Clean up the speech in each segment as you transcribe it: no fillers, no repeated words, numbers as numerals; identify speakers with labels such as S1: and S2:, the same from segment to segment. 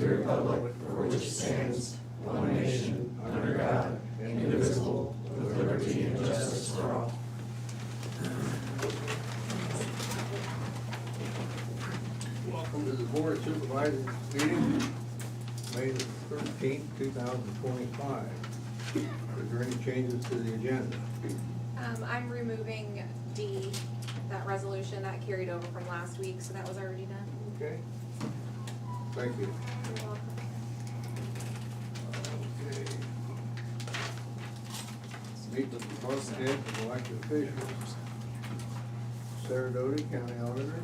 S1: the republic for which it stands, one nation, under God, indivisible, with liberty and justice for all.
S2: Welcome to the Board of Supervisors meeting, May the 13th, 2025. Is there any changes to the agenda?
S3: I'm removing D, that resolution that carried over from last week, so that was already done.
S2: Okay. Thank you.
S3: You're welcome.
S2: Okay. Meet with the department heads and elected officials. Sarah Doty, County Auditor.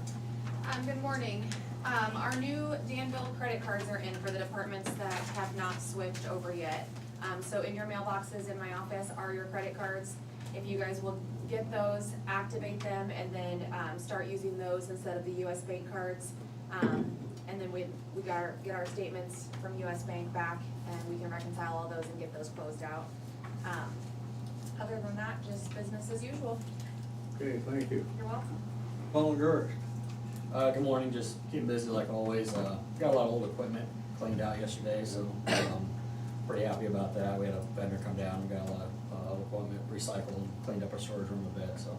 S3: Good morning. Our new Danville credit cards are in for the departments that have not switched over yet. So in your mailboxes in my office are your credit cards. If you guys will get those, activate them, and then start using those instead of the US Bank cards. And then we get our statements from US Bank back, and we can reconcile all those and get those closed out. Other than that, just business as usual.
S2: Okay, thank you.
S3: You're welcome.
S2: Paul Gerst.
S4: Good morning, just keeping busy like always. Got a lot of old equipment cleaned out yesterday, so pretty happy about that. We had a vendor come down, we got a lot of old equipment recycled, and cleaned up our storage room a bit, so.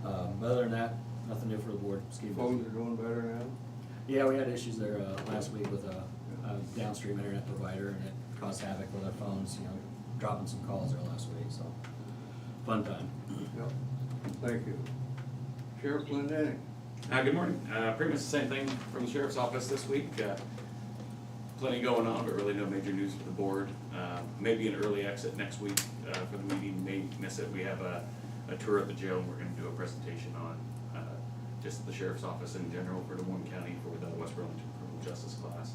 S4: But other than that, nothing new for the board. Just keep
S2: Phones
S4: busy.
S2: are doing better now?
S4: Yeah, we had issues there last week with a downstream internet provider, and it caused havoc with our phones, dropping some calls there last week, so. Fun time.
S2: Yep. Thank you. Sheriff Glendenning.
S5: Good morning. Pretty much the same thing from the sheriff's office this week. Plenty going on, but really no major news for the board. Maybe an early exit next week for the meeting. May miss it. We have a tour at the jail, and we're going to do a presentation on just the sheriff's office in general for Des Moines County for the West Burlington Criminal Justice class.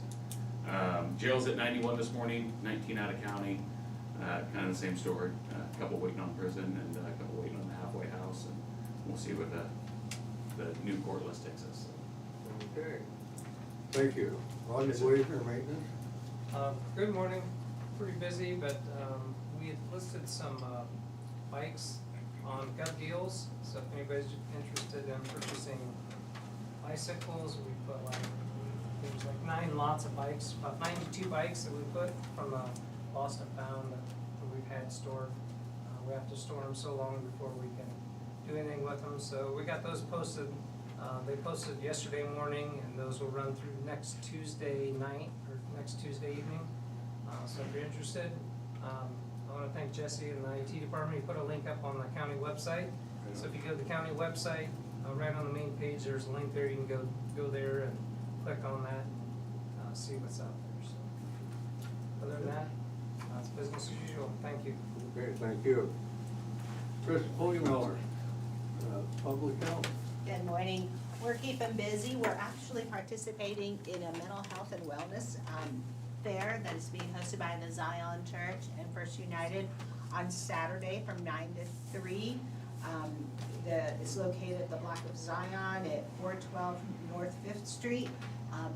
S5: Jail's at 91 this morning, 19 out of county. Kind of the same story. A couple waiting on prison and a couple waiting on the halfway house, and we'll see what the new court list takes us.
S2: Okay. Thank you. Roger Blazer, maintenance.
S6: Good morning. Pretty busy, but we had listed some bikes on Gov Deals. So if anybody's interested in purchasing bicycles, we put there was 9 lots of bikes, about 92 bikes that we put from a lost and found that we've had stored. We have to store them so long before we can do anything with them. So we got those posted. They posted yesterday morning, and those will run through next Tuesday night or next Tuesday evening. So if you're interested, I want to thank Jesse and the IT department. He put a link up on the county website. So if you go to the county website, right on the main page, there's a link there. You can go there and click on that, see what's out there. So other than that, it's business as usual. Thank you.
S2: Okay, thank you. Chris Miller, Public Health.
S7: Good morning. We're keeping busy. We're actually participating in a mental health and wellness fair that is being hosted by the Zion Church and First United on Saturday from 9 to 3. It's located at the block of Zion at 412 North 5th Street.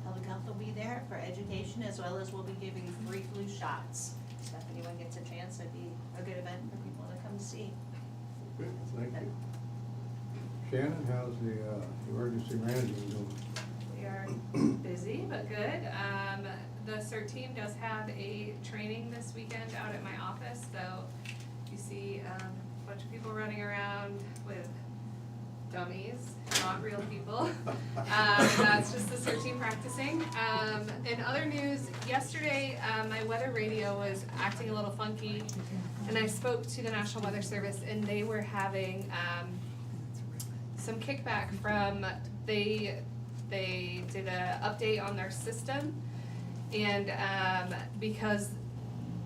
S7: Public Health will be there for education, as well as we'll be giving free flu shots. So if anyone gets a chance, it'd be a good event for people to come see.
S2: Good, thank you. Shannon, how's the emergency management doing?
S8: We are busy, but good. The CERT team does have a training this weekend out at my office, so you see a bunch of people running around with dummies, not real people. That's just the CERT team practicing. In other news, yesterday my weather radio was acting a little funky, and I spoke to the National Weather Service, and they were having some kickback from, they did an update on their system, and because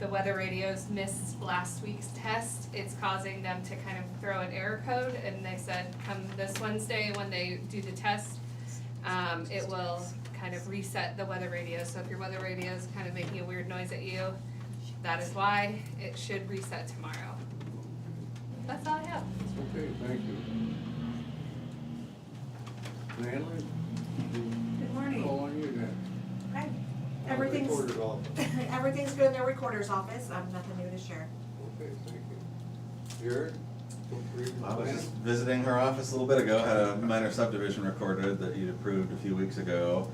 S8: the weather radios missed last week's test, it's causing them to kind of throw an error code, and they said come this Wednesday when they do the test, it will kind of reset the weather radio. So if your weather radio is kind of making a weird noise at you, that is why. It should reset tomorrow. That's all I have.
S2: Okay, thank you. Natalie?
S9: Good morning.
S2: Call on you then.
S9: Okay. Everything's
S2: Recorder's office.
S9: everything's good in their recorder's office. Nothing new to share.
S2: Okay, thank you. Jared?
S10: I was just visiting her office a little bit ago, had a minor subdivision recorded that you'd approved a few weeks ago.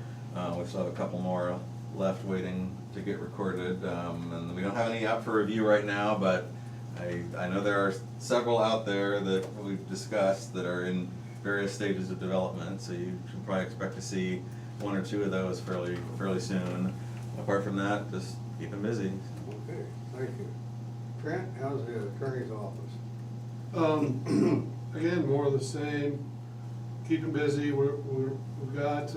S10: We still have a couple more left waiting to get recorded. And we don't have any up for review right now, but I know there are several out there that we've discussed that are in various stages of development, so you should probably expect to see one or two of those fairly soon. Apart from that, just keep them busy.
S2: Okay, thank you. Trent, how's the attorney's office?
S1: Again, more of the same, keep them busy, we've got,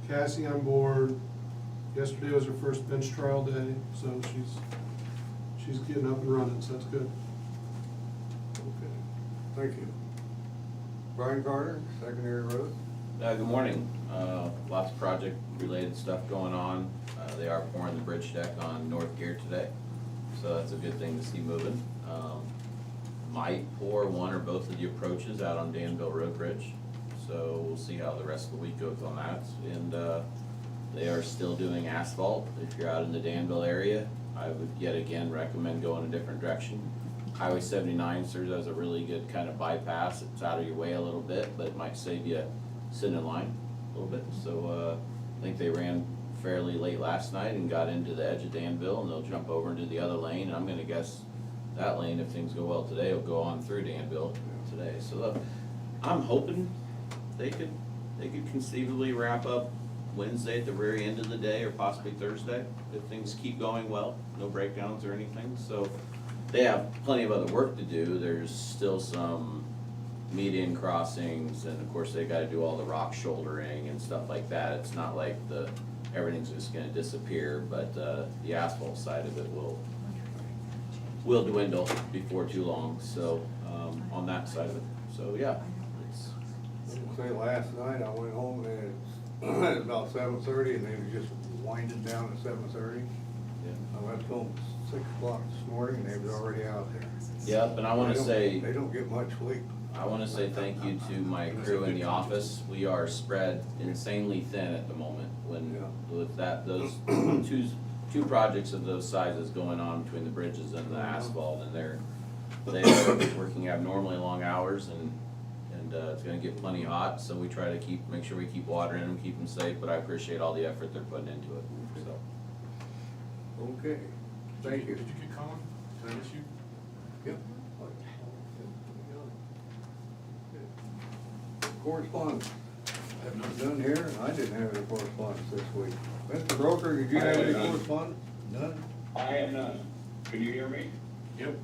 S1: Cassie on board. Yesterday was her first bench trial day, so she's getting up and running, so that's good.
S2: Okay, thank you. Brian Carter, Secondary Road.
S11: Good morning. Lots of project-related stuff going on. They are pouring the bridge deck on North Gear today, so that's a good thing to see moving. Might pour one or both of the approaches out on Danville Road Bridge, so we'll see how the rest of the week goes on that. And they are still doing asphalt. If you're out in the Danville area, I would yet again recommend going a different direction. Highway 79 serves as a really good kind of bypass. It's out of your way a little bit, but it might save you sitting in line a little bit. So I think they ran fairly late last night and got into the edge of Danville, and they'll jump over into the other lane. And I'm gonna guess that lane, if things go well today, will go on through Danville today. So I'm hoping they could conceivably wrap up Wednesday at the very end of the day, or possibly Thursday, if things keep going well, no breakdowns or anything. So they have plenty of other work to do. There's still some median crossings, and of course they gotta do all the rock shouldering and stuff like that. It's not like everything's just gonna disappear, but the asphalt side of it will dwindle before too long, so, on that side of it. So, yeah.
S2: Say last night I went home and it was about 7:30 and they were just winding down at 7:30. I went home 6 o'clock this morning and they was already out there.
S11: Yep, and I wanna say,
S2: They don't get much sleep.
S11: I wanna say thank you to my crew in the office. We are spread insanely thin at the moment. With those two projects of those sizes going on between the bridges and the asphalt, and they are working abnormally long hours, and it's gonna get plenty hot, so we try to make sure we keep watering them, keep them safe, but I appreciate all the effort they're putting into it, so.
S2: Okay, thank you.
S5: Did you get Colin? Did I miss you?
S2: Yep. Correspondence. Have none here, and I didn't have any correspondence this week. Mr. Broker, did you have any correspondence? None?
S12: I have none. Can you hear me?
S5: Yep.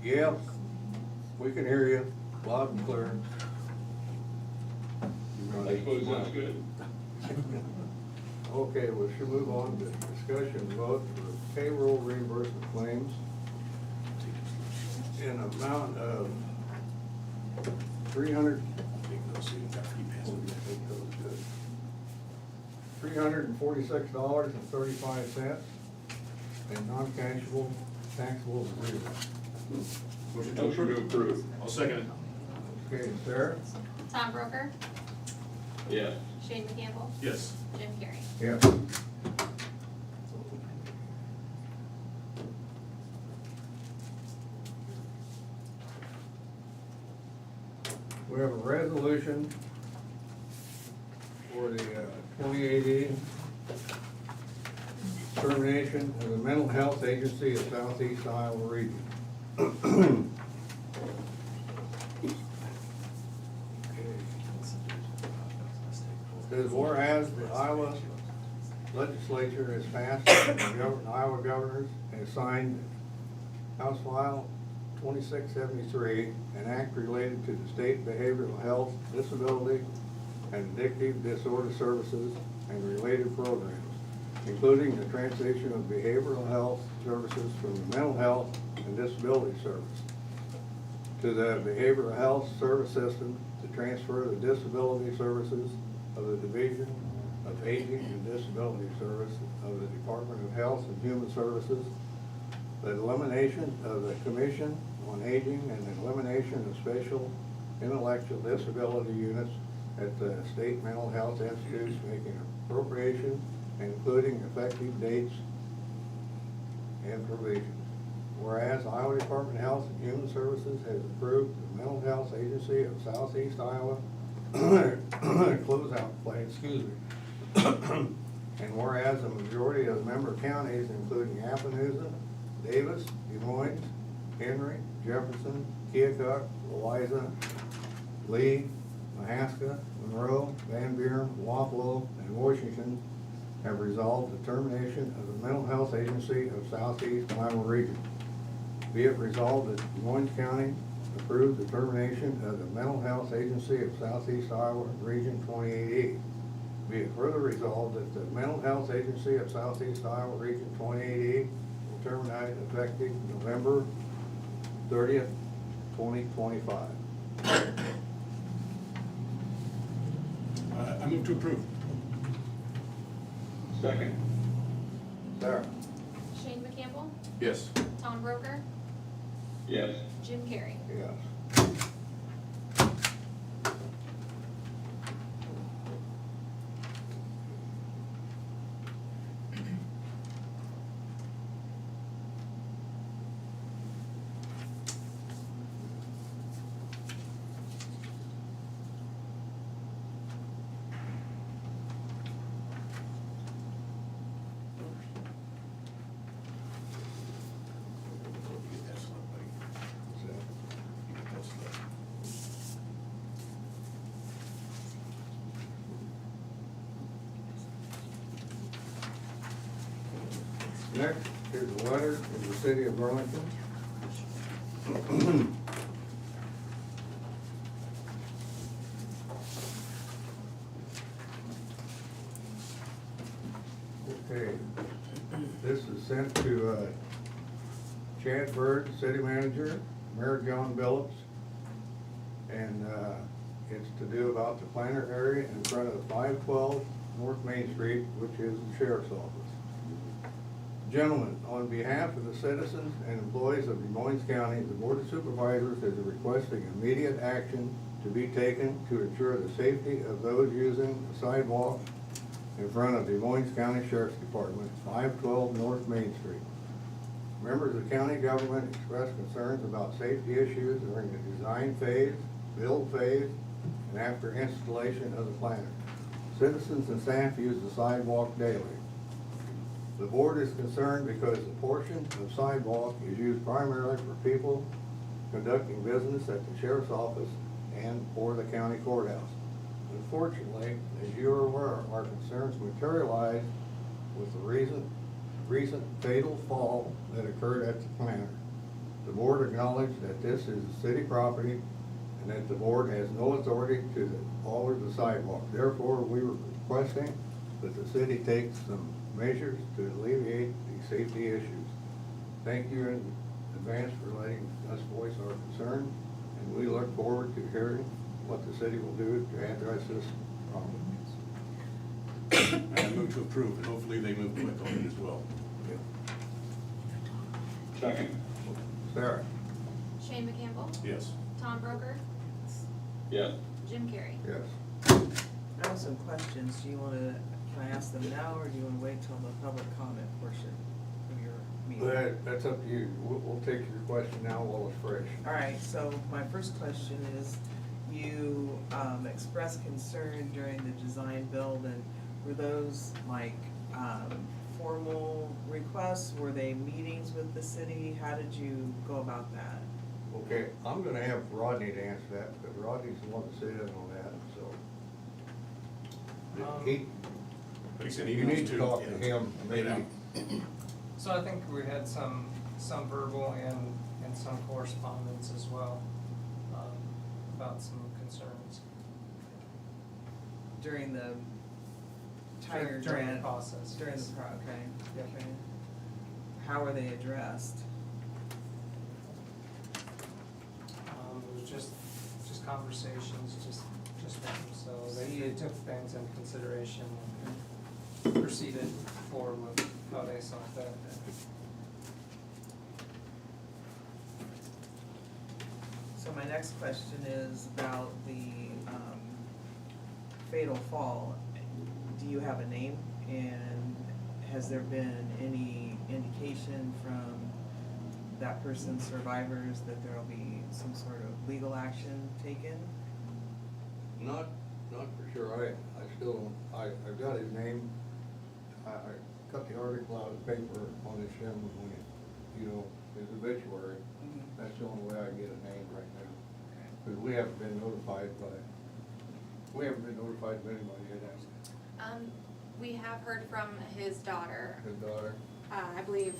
S2: Yeah, we can hear you loud and clear.
S12: I suppose that's good.
S2: Okay, we should move on to discussion and vote for payroll reimbursement claims in amount of $346.35 and non-cashable taxable zero.
S12: Motion to approve.
S5: I'll second it.
S2: Okay, Sarah?
S3: Tom Broker,
S12: Yes.
S3: Shane McCampbell,
S5: Yes.
S3: Jim Carrey.
S2: Yeah. We have a resolution for the 2018 termination of the Mental Health Agency of Southeast Iowa Region. Says whereas the Iowa legislature has passed, the Iowa governors has signed House File 2673, an act related to the state behavioral health, disability, and addictive disorder services and related programs, including the transition of behavioral health services from the mental health and disability service to the behavioral health service system, to transfer the disability services of the Division of Aging and Disability Service of the Department of Health and Human Services, the elimination of the Commission on Aging, and the elimination of special intellectual disability units at the state mental health institutes, making appropriation, including effective dates and provisions. Whereas Iowa Department of Health and Human Services has approved the Mental Health Agency of Southeast Iowa closeout plan, And whereas a majority of the member counties, including Appaloosa, Davis, Des Moines, Henry, Jefferson, Keokuk, Louisa, Lee, Mahaska, Monroe, Van Buren, Wapello, and Washington have resolved the termination of the Mental Health Agency of Southeast Iowa Region. Be it resolved that Des Moines County approve the termination of the Mental Health Agency of Southeast Iowa Region 28E. Be it further resolved that the Mental Health Agency of Southeast Iowa Region 28E will terminate effective November 30th, 2025.
S12: I move to approve. Second.
S2: Sarah?
S3: Shane McCampbell,
S12: Yes.
S3: Tom Broker,
S12: Yes.
S3: Jim Carrey.
S2: Yes. Next is a letter from the city of Burlington. Okay, this is sent to Chad Bird, city manager, Mayor John Billups, and it's to do about the planter area in front of 512 North Main Street, which is the sheriff's office. Gentlemen, on behalf of the citizens and employees of Des Moines County, the Board of Supervisors is requesting immediate action to be taken to ensure the safety of those using the sidewalk in front of Des Moines County Sheriff's Department, 512 North Main Street. Members of county government expressed concerns about safety issues during the design phase, build phase, and after installation of the planter. Citizens and staff use the sidewalk daily. The board is concerned because the portion of sidewalk is used primarily for people conducting business at the sheriff's office and or the county courthouse. Unfortunately, as you are aware, our concerns materialized with the recent fatal fall that occurred at the planter. The board acknowledged that this is city property and that the board has no authority to alter the sidewalk. Therefore, we were requesting that the city take some measures to alleviate these safety issues. Thank you in advance for letting us voice our concern, and we look forward to hearing what the city will do to address this problem.
S12: I move to approve, and hopefully they move quick on it as well. Second.
S2: Sarah?
S3: Shane McCampbell,
S12: Yes.
S3: Tom Broker,
S12: Yes.
S3: Jim Carrey.
S2: Yes.
S13: I have some questions. Do you wanna, can I ask them now, or do you wanna wait till the public comment portion of your meeting?
S2: That's up to you. We'll take your question now while it's fresh.
S13: All right, so my first question is, you expressed concern during the design build, and were those like formal requests? Were they meetings with the city? How did you go about that?
S2: Okay, I'm gonna have Rodney to answer that, because Rodney's the one that said it on that, so. He,
S12: But he said
S2: you
S12: emails
S2: need to
S12: too.
S2: talk to
S12: Yeah.
S2: him, maybe.
S6: So I think we had some verbal and some correspondence as well, about some concerns.
S13: During the Tiger
S6: During the
S13: grant?
S6: process,
S13: During the
S6: yes.
S13: okay,
S6: Yep.
S13: okay. How were they addressed?
S6: It was just conversations, just them, so they took things into consideration and proceeded forward with how they saw fit.
S13: So my next question is about the fatal fall. Do you have a name, and has there been any indication from that person's survivors that there will be some sort of legal action taken?
S2: Not for sure, I still don't, I've got his name. I cut the article out of the paper on this gentleman when he, you know, his obituary. That's the only way I can get a name right now. Because we haven't been notified of anybody yet, have we?
S3: We have heard from his daughter.
S2: His daughter?
S3: I believe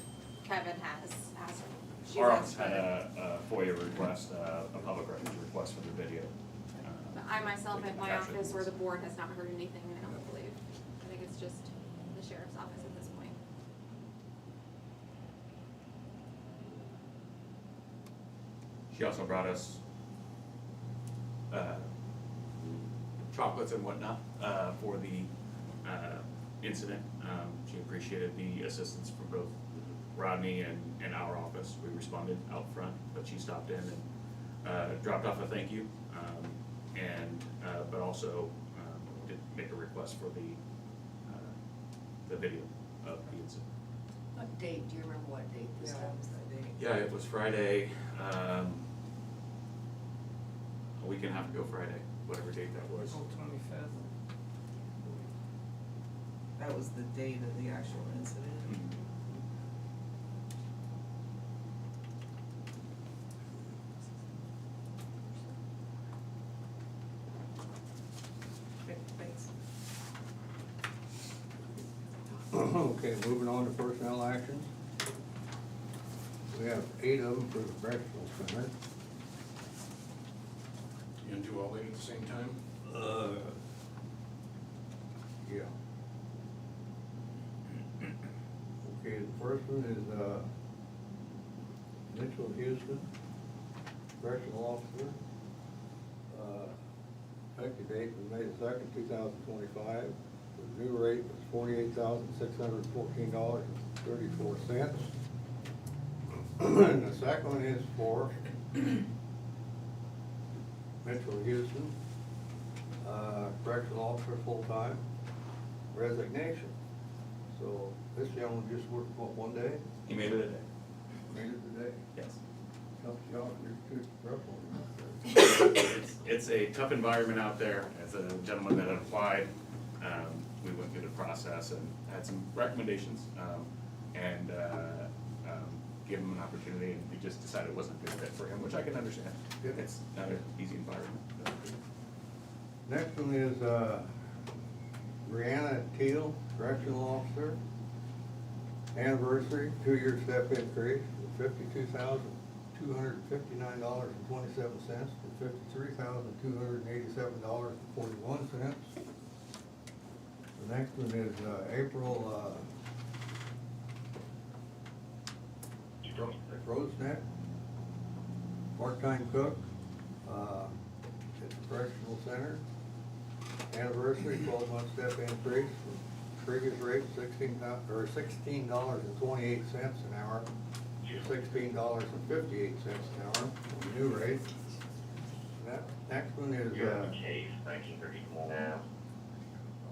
S3: Kevin has asked. She's
S5: Our
S3: asked
S5: office had
S3: for-
S5: a FOIA request, a public records request for the video.
S3: I myself at my
S5: Attach it.
S3: office or the board has not heard anything, I don't believe. I think it's just the sheriff's office at this point.
S5: She also brought us chocolates and whatnot for the incident. She appreciated the assistance from both Rodney and our office. We responded out front, but she stopped in and dropped off a thank you, but also did make a request for the video of the incident.
S14: What date, do you remember what date this
S13: Yeah,
S14: time?
S13: what was that date?
S5: Yeah, it was Friday, a week and a half ago Friday, whatever date that was.
S6: April 25th.
S13: That was the date of the actual incident. Okay, thanks.
S2: Okay, moving on to personnel actions. We have 8 of them for the correctional center.
S12: You gonna do all 8 at the same time?
S2: Yeah. Okay, the first one is, Mitchell Houston, correctional officer. Effective date was May 2nd, 2025. The new rate was $48,614.34. And the second one is for Mitchell Houston, correctional officer, full-time, resignation. So this gentleman just worked, what, one day?
S5: He made it a day.
S2: Made it today?
S5: Yes.
S2: Tough job, you're too rough on him.
S5: It's a tough environment out there. As a gentleman that had applied, we went through the process and had some recommendations, and gave him an opportunity, and we just decided it wasn't a good fit for him, which I can understand. It's not an easy environment.
S2: Next one is, Brianna Teal, correctional officer. Anniversary, 2-year step increase from $52,259.27 to $53,287.41. The next one is, April, Roseneck, part-time cook, at the correctional center. Anniversary, 12-month step increase from previous rate $16.28 an hour to $16.58 an hour, new rate. That, next one is,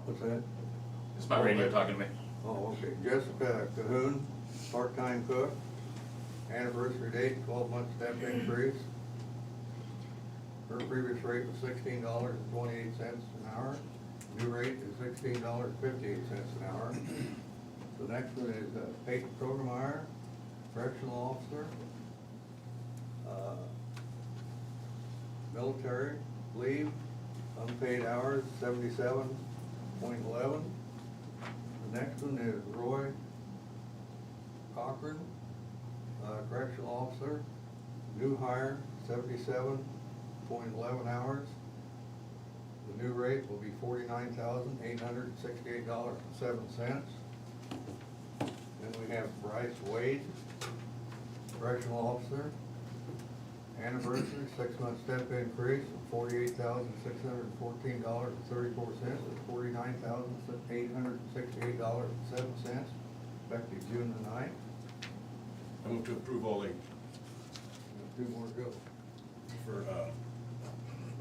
S2: what's that?
S5: It's my radio talking to me.
S2: Oh, okay, Jessica Cahoon, part-time cook, anniversary date, 12-month step increase. Her previous rate was $16.28 an hour, new rate is $16.58 an hour. The next one is Peyton Krogemeyer, correctional officer. Military leave, unpaid hours, 77.11. The next one is Roy Cochran, correctional officer, new hire, 77.11 hours. The new rate will be $49,868.07. Then we have Bryce Wade, correctional officer, anniversary, 6-month step increase from $48,614.34 to $49,868.07, effective June the 9th.
S12: I move to approve all 8
S2: Two more to go.
S12: for,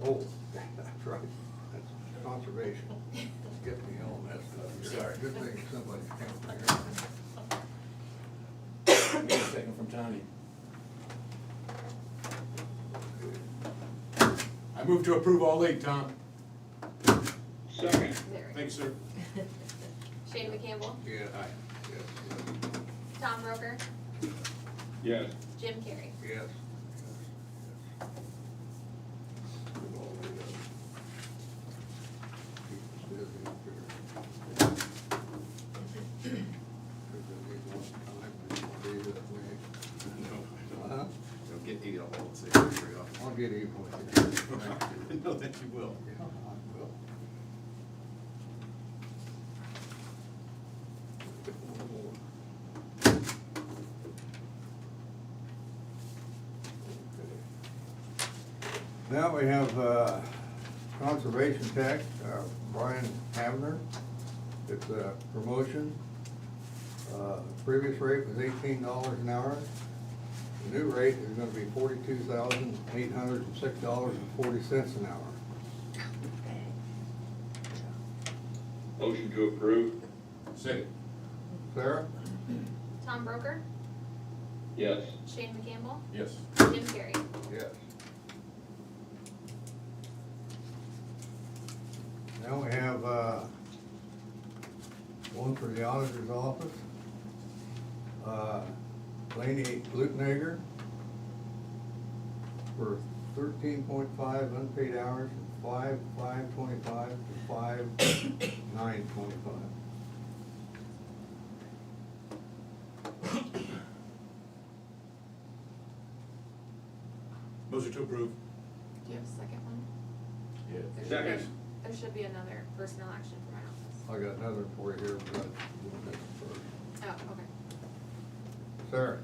S2: Oh, that's right, that's conservation. Get me all messed up.
S12: Sorry.
S2: Good thing somebody's counting here.
S12: get a second from Tony. I move to approve all 8, Tom. Second.
S3: There.
S12: Thanks, sir.
S3: Shane McCampbell,
S2: Yes. Yes.
S3: Tom Broker,
S11: Yes.
S3: Jim Carrey.
S2: Yes. Huh?
S10: Don't get eat up all the same very often.
S2: I'll get even with you.
S10: No, that you will.
S2: Yeah, I will. Now we have conservation tech, Brian Havner. It's a promotion. Previous rate was $18 an hour. The new rate is gonna be $42,806.40 an hour.
S11: Motion to approve?
S12: Second.
S2: Sarah?
S3: Tom Broker,
S11: Yes.
S3: Shane McCampbell,
S12: Yes.
S3: Jim Carrey.
S2: Yes. Now we have, one for the auditor's office. Laney Lutnager for 13.5 unpaid hours from 5/5/25 to 5/9/25.
S12: Motion to approve.
S3: Do you have a second one?
S12: Yeah.
S3: There should
S11: Second.
S3: be- There should be another personnel action for my office.
S2: I got another for you here, but we'll make it first.
S3: Oh, okay.
S2: Sarah?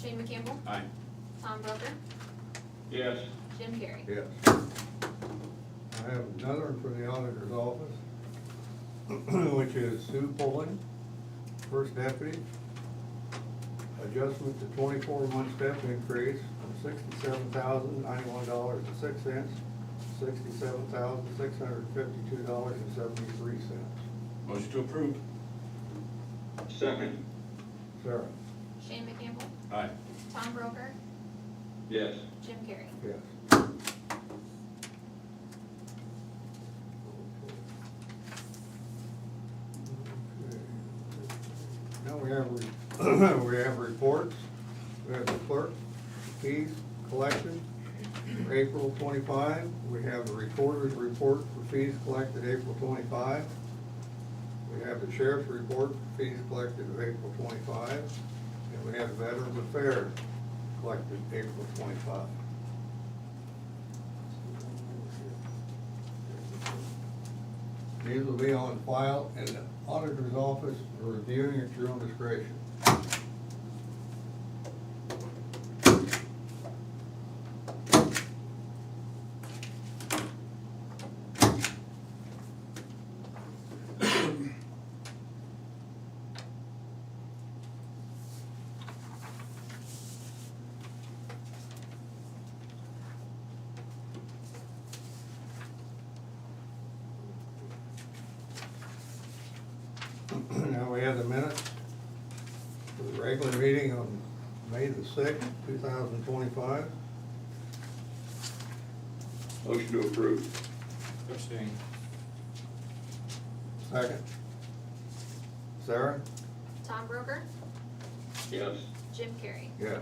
S3: Shane McCampbell,
S12: Aye.
S3: Tom Broker,
S11: Yes.
S3: Jim Carrey.
S2: Yes. I have another one from the auditor's office, which is Sue Pullen, first deputy. Adjustment to 24-month step increase from $67,091.06, $67,652.73.
S12: Motion to approve.
S11: Second.
S2: Sarah?
S3: Shane McCampbell,
S12: Aye.
S3: Tom Broker,
S11: Yes.
S3: Jim Carrey.
S2: Yes. Now we have, we have reports. We have the clerk, fees collected for April 25. We have the recorder's report for fees collected April 25. We have the sheriff's report for fees collected of April 25. And we have Veterans Affairs collected April 25. These will be on file in the auditor's office for reviewing at your own discretion. Now we have the minutes for the regular meeting on May the 6th, 2025.
S11: Motion to approve.
S12: Abstain.
S2: Second. Sarah?
S3: Tom Broker,
S11: Yes.
S3: Jim Carrey.
S2: Yes.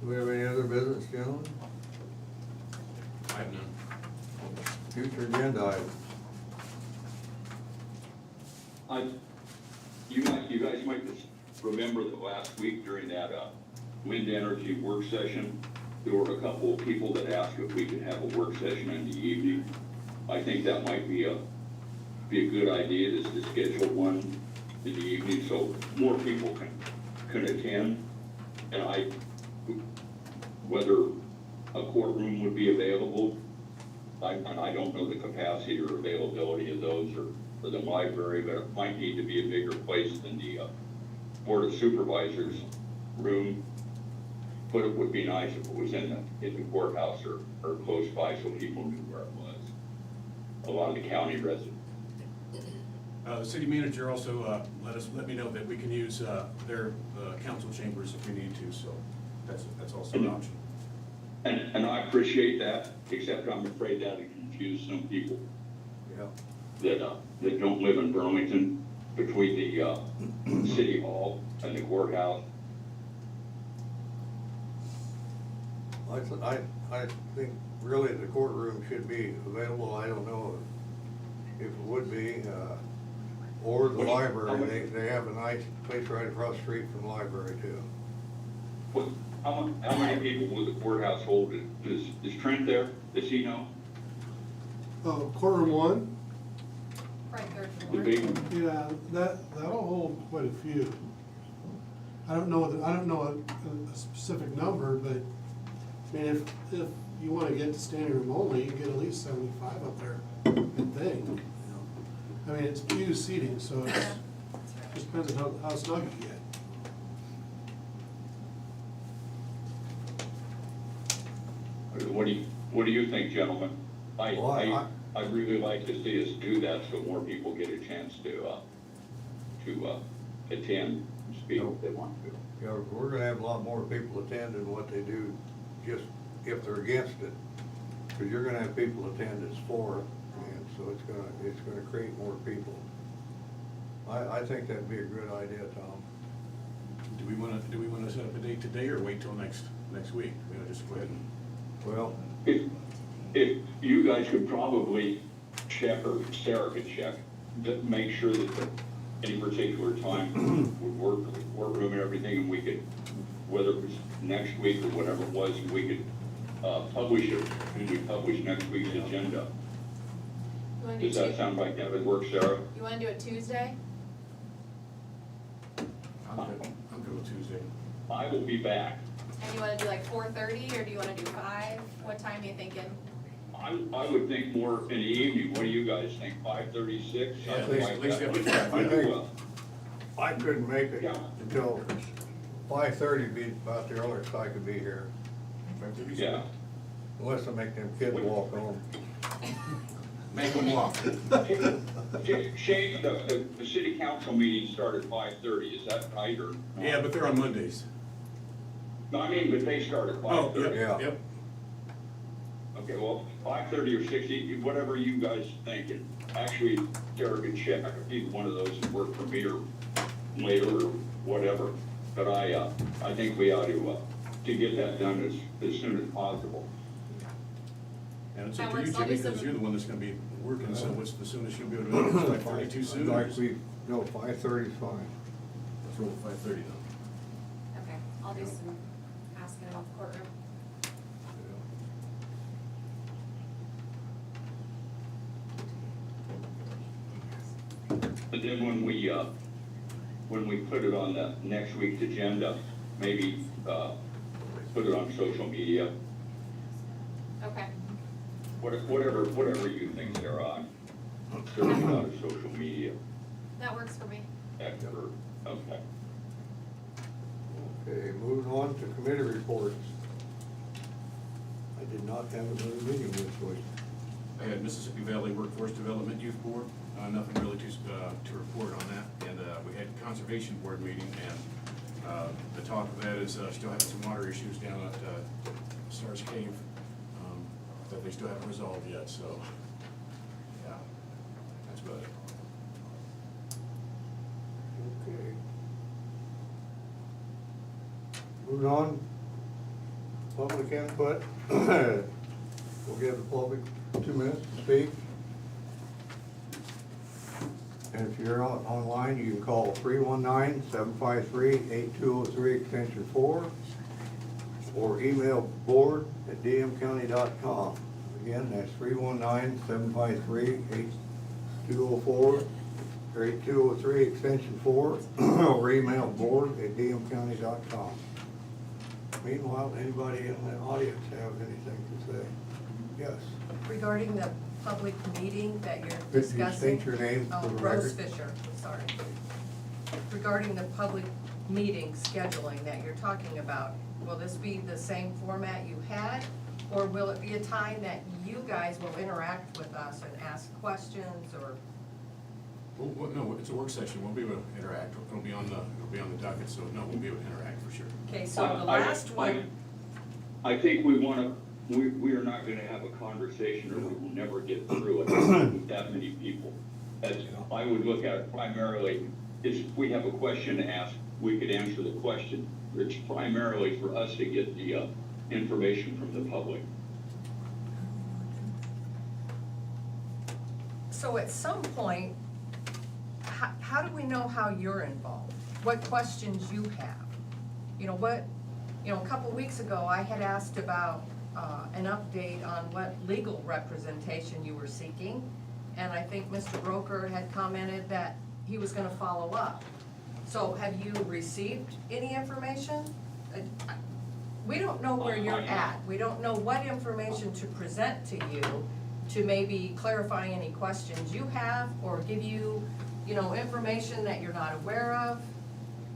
S2: Do we have any other business, gentlemen?
S12: I have none.
S2: Future agenda items.
S15: You guys might just remember that last week during that, wind energy work session, there were a couple of people that asked if we could have a work session in the evening. I think that might be a good idea, is to schedule one in the evening so more people can attend. And whether a courtroom would be available, I don't know the capacity or availability of those or the library, but it might need to be a bigger place than the Board of Supervisors room. But it would be nice if it was in the courthouse or close by so people knew where it was. A lot of the county residents.
S12: The city manager also let me know that we can use their council chambers if we need to, so that's also an option.
S15: And I appreciate that, except I'm afraid that'll confuse some people
S2: Yeah.
S15: that don't live in Burlington, between the, city hall and the courthouse.
S2: I think really the courtroom should be available. I don't know if it would be, or the library. They have a nice place right across the street from the library too.
S15: How many people will the courthouse hold? Is Trent there? Does he know?
S1: Courtroom one,
S3: Right, third
S15: The
S3: floor.
S15: big one?
S1: yeah, that'll hold quite a few. I don't know a specific number, but, I mean, if you wanna get to standing room only, you can get at least 75 up there, I think. I mean, it's pew seating, so it's, just depends on how snug you get.
S15: What do you think, gentlemen?
S2: Well,
S15: I'd really like to see us do that so more people get a chance to attend and speak if they want to.
S2: Yeah, we're gonna have a lot more people attend than what they do, just if they're against it. Cause you're gonna have people attend that's for it, and so it's gonna create more people. I think that'd be a good idea, Tom.
S12: Do we wanna set up a date today or wait till next week? You know, just go ahead and.
S2: Well,
S15: If you guys could probably check, or Sarah could check, to make sure that any particular time would work, with the courtroom and everything, and we could, whether it was next week or whatever it was, we could, publish it, when we publish next week's agenda.
S3: You wanna do
S15: Does that
S3: Tu-
S15: sound like that would work, Sarah?
S3: You wanna do it Tuesday?
S12: I'm good with Tuesday.
S15: I will be back.
S3: And you wanna do like 4:30, or do you wanna do 5? What time are you thinking?
S15: I would think more in the evening. What do you guys think? 5:36?
S12: Yeah,
S15: Something like
S12: at least
S15: that?
S2: I think-
S15: Well,
S2: I couldn't make it
S15: Yeah.
S2: until 5:30 be about the earliest I could be here,
S15: Yeah.
S2: unless I make them kids walk home.
S12: Make them walk.
S15: Shane, the city council meeting started 5:30, is that right, or?
S12: Yeah, but they're on Mondays.
S15: No, I mean, but they start at
S12: Oh,
S15: 5:30.
S2: Yeah.
S12: Yep.
S15: Okay, well, 5:30 or 6, whatever you guys think. And actually, Derek and check, either one of those would work for me or later or whatever. But I think we ought to get that done as soon as possible.
S12: And it's
S3: That
S12: up to you,
S3: works. I'll
S12: Jimmy,
S3: do
S12: because
S3: some-
S12: you're the one that's gonna be working, so what's the soonest you'll be able to do it? Is 5:30 too soon?
S2: Like no, 5:30 is fine.
S12: Let's roll with 5:30 then.
S3: Okay, I'll do some asking about the courtroom.
S15: But then when we put it on the next week's agenda, maybe, put it on social media,
S3: Okay,
S15: whatever you think, Sarah. I'm certainly not a social media
S3: that works for me.
S15: expert. Okay.
S2: Okay, moving on to committee reports. I did not have another meeting this week.
S12: I had Mississippi Valley Workforce Development Youth Board, nothing really to report on that. And we had Conservation Board meeting, and the talk of that is still having some water issues down at Stars Cave that they still haven't resolved yet, so, yeah, that's about it.
S2: Okay. Moving on, public input. We'll give the public 2 minutes to speak. And if you're online, you can call 319-753-8203 extension 4, or email board@dmcounty.com. Again, that's 319-753-8204, or 8203 extension 4, or email board@dmcounty.com. Meanwhile, anybody in the audience have anything to say? Yes.
S14: Regarding the public meeting that you're
S2: Could you
S14: discussing.
S2: state your name for the
S14: Rose
S2: record?
S14: Fisher, sorry. Regarding the public meeting scheduling that you're talking about, will this be the same format you had? Or will it be a time that you guys will interact with us and ask questions or?
S12: Well, no, it's a work session, we'll be able to interact, it'll be on the docket, so no, we'll be able to interact for sure.
S14: Okay, so the
S15: I-
S14: last one,
S15: I think we are not gonna have a conversation, or we will never get through it with that many people. As I would look at it primarily, is if we have a question to ask, we could answer the question. It's primarily for us to get the information from the public.
S14: So at some point, how do we know how you're involved? What questions you have? A couple weeks ago, I had asked about an update on what legal representation you were seeking, and I think Mr. Broker had commented that he was gonna follow up. So have you received any information? We don't know where you're at. We don't know what information to present to you to maybe clarify any questions you have or give you, information that you're not aware of.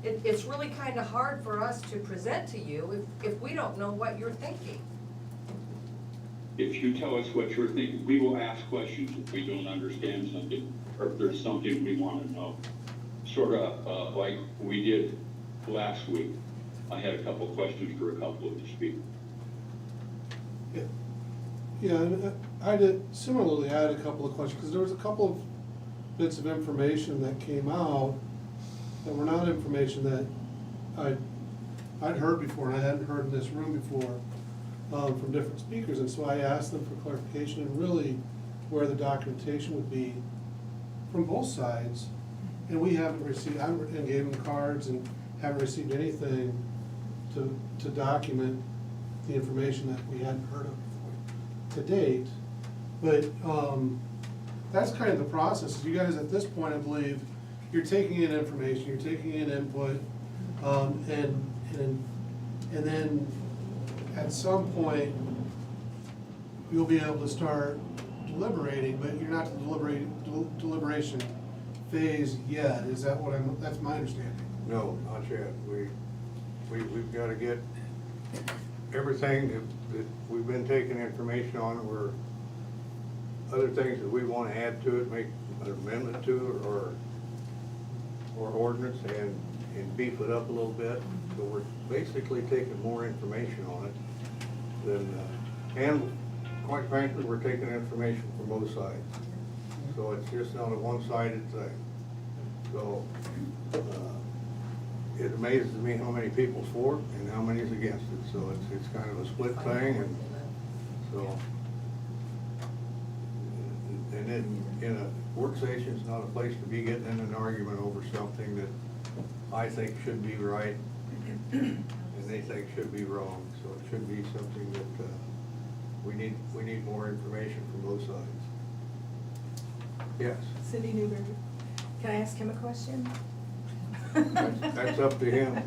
S14: It's really kind of hard for us to present to you if we don't know what you're thinking.
S15: If you tell us what you're thinking, we will ask questions if we don't understand something, or if there's something we want to know. Sort of like we did last week. I had a couple questions for a couple of the speakers.
S1: Yeah, and I had a couple of questions, because there was a couple of bits of information that came out that were not information that I'd heard before, and I hadn't heard in this room before, from different speakers, and so I asked them for clarification and really where the documentation would be from both sides, and we haven't received, and gave them cards and haven't received anything to document the information that we hadn't heard of before to date. But that's kind of the process. You guys, at this point, I believe, you're taking in information, you're taking in input, and then at some point, you'll be able to start deliberating, but you're not in the deliberation phase yet. Is that what that's my understanding?
S2: No, not yet. We've got to get everything that we've been taking information on, or other things that we want to add to it, make an amendment to, or ordinance, and beef it up a little bit. So we're basically taking more information on it than, and quite frankly, we're taking information from both sides. So it's just not a one-sided thing. So, it amazes me how many people's for it and how many is against it. So it's kind of a split thing, and so. And then, in a work session, it's not a place to be getting in an argument over something that I think should be right and they think should be wrong. So it should be something that, we need more information from both sides. Yes,
S9: Cindy Newberry. Can I ask him a question?
S2: that's up to him.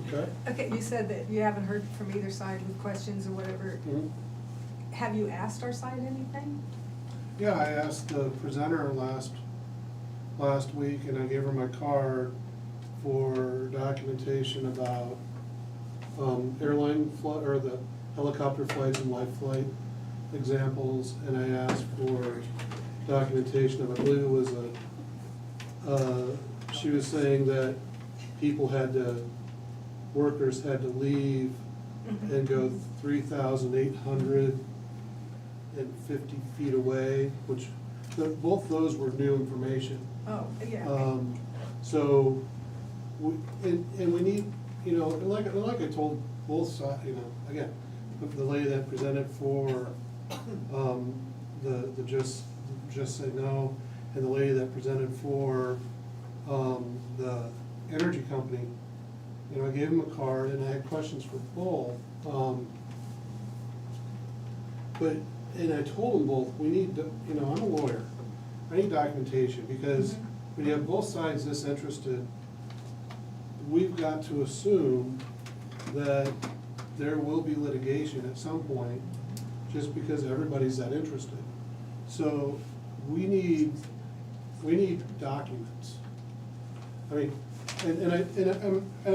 S1: Okay.
S9: Okay, you said that you haven't heard from either side with questions or whatever.
S1: Mhm.
S9: Have you asked our side anything?
S1: Yeah, I asked the presenter last week, and I gave her my card for documentation about airline flight, or the helicopter flights and life flight examples, and I asked for documentation of, I believe it was she was saying that workers had to leave and go 3,850 feet away, which, both those were new information.
S9: Oh, yeah.
S1: So, and we need, and like I told both sides, again, the lady that presented for, the just say no, and the lady that presented for, the energy company, I gave them a card and I had questions for both. And I told them both, we need, I'm a lawyer, I need documentation, because when you have both sides this interested, we've got to assume that there will be litigation at some point, just because everybody's that interested. So we need documents. I mean, and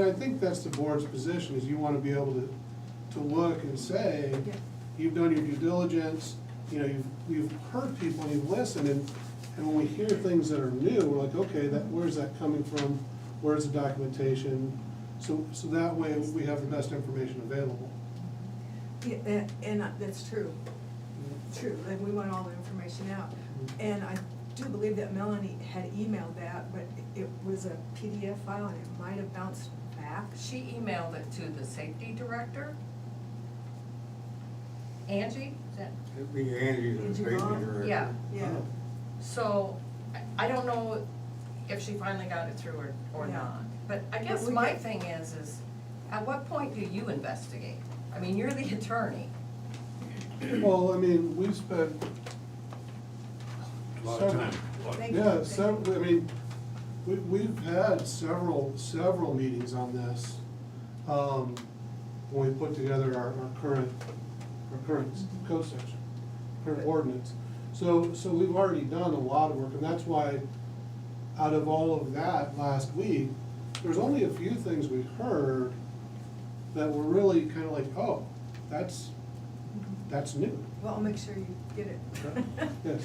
S1: I think that's the board's position, is you want to be able to look and say,
S9: Yeah.
S1: you've done your due diligence, you've heard people and you've listened, and when we hear things that are new, we're like, okay, where's that coming from? Where's the documentation? So that way we have the best information available.
S9: Yeah, and that's true, and we want all the information out. And I do believe that Melanie had emailed that, but it was a PDF file and it might have bounced back.
S14: She emailed it to the safety director. Angie, is that?
S2: It'd be Angie, the
S9: Angie
S2: safety
S9: Vaughn?
S2: director.
S14: Yeah.
S9: Yeah,
S14: So, I don't know if she finally got it through or
S9: Yeah.
S14: not. But I
S9: But
S14: guess
S9: we
S14: my
S9: get-
S14: thing is at what point do you investigate? I mean, you're the attorney.
S1: Well, I mean, we've spent.
S12: A lot of time.
S9: Thank you.
S1: Yeah, I mean, we've had several meetings on this, when we put together our current code section, current ordinance. So we've already done a lot of work, and that's why, out of all of that last week, there's only a few things we heard that were really kind of like, oh, that's new.
S9: well, I'll make sure you get it.
S1: Yes.